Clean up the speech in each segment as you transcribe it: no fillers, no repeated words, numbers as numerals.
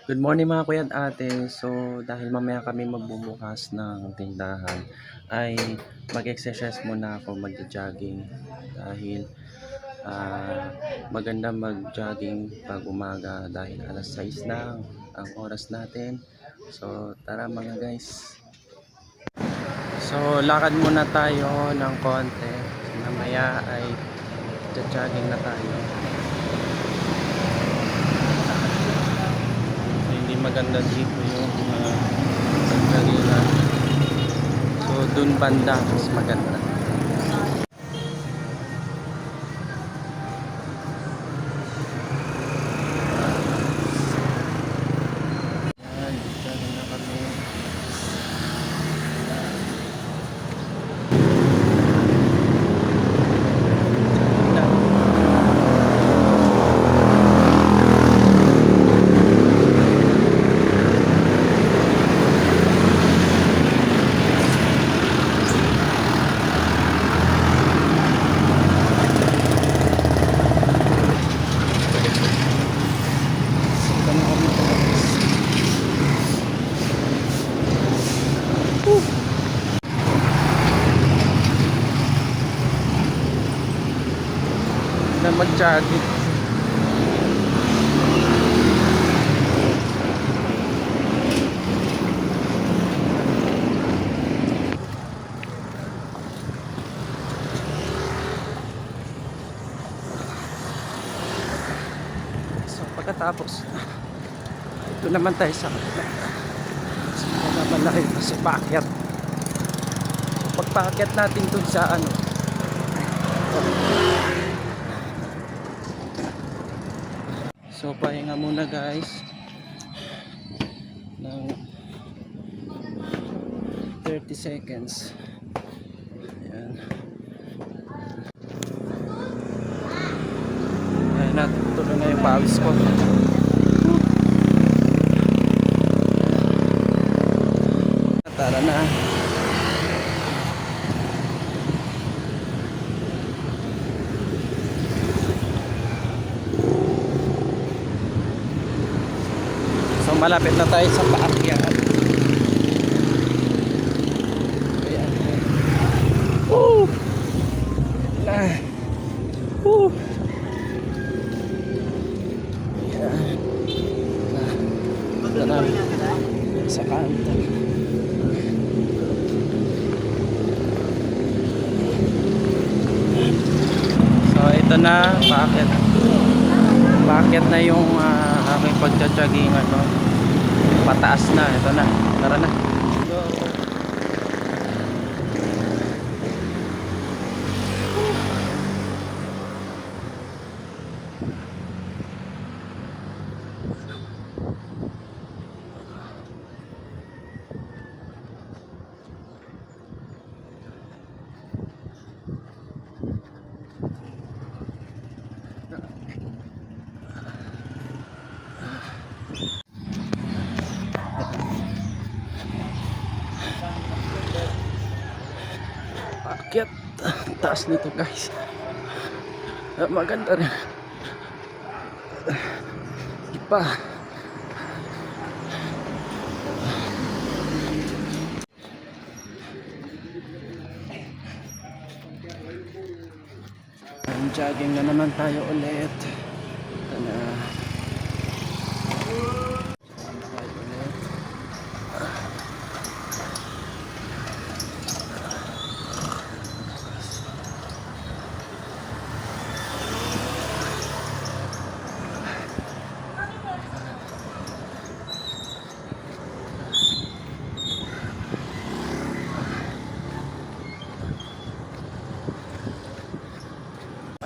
Good morning mga kuya at ate. So dahil mamaya kami magbubukas ng tindahan ay mag-exercise muna ako, mag-jogging dahil maganda mag-jogging pag umaga dahil alas 6 lang ang oras natin. So tara mga guys. So lakad muna tayo ng konti. Mamaya ay jogging na tayo. Hindi maganda dito yung pagkalilan. So dun banda mas maganda. Yan, dito na kami. Na mag-jogging. So pagkatapos ito naman tayo sa malayo pa sa paakyat. So pagpaakyat natin dun sa ano, so pahinga muna guys ng 30 seconds. Ayan. Ayan na, tuloy na yung pawis ko. Tara na. So malapit na tayo sa paakyat. Ayan. Woo! Na. Woo! Ayan. Na. Tara. Sa kanto. So ito na, paakyat na yung aking pagja-jogging ano. Pataas na, ito na. Tara na. Go. Paakyat. Taas nito guys. Maganda rin. Ipa. Jogging na naman tayo ulit. Ito na.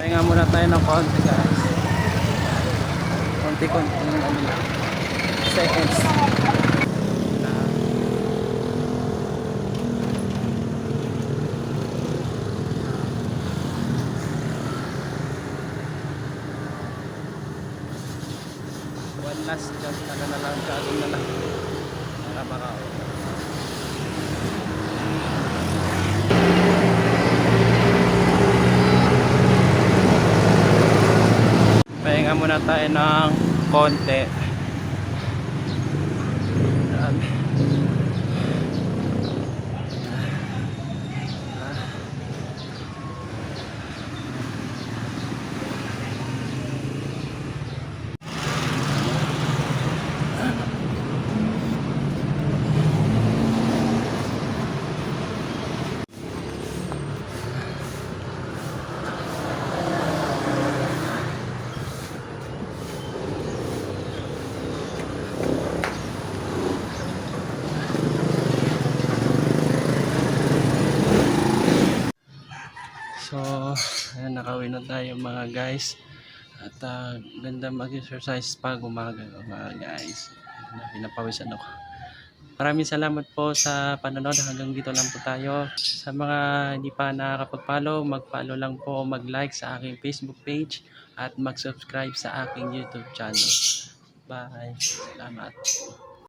Pahinga muna tayo ng konti guys. Konti-konti seconds. One last just na lang, jogging na lang. Para baka pahinga muna tayo ng konti. na tayo mga guys. At ganda mag-exercise pag umaga mga guys. Pinapawisan ako. Maraming salamat po sa panonood. Hanggang dito lang po tayo. Sa mga hindi pa nakakapag-follow, mag-follow lang po o mag-like sa aking Facebook page at mag-subscribe sa aking YouTube channel. Bye. Salamat.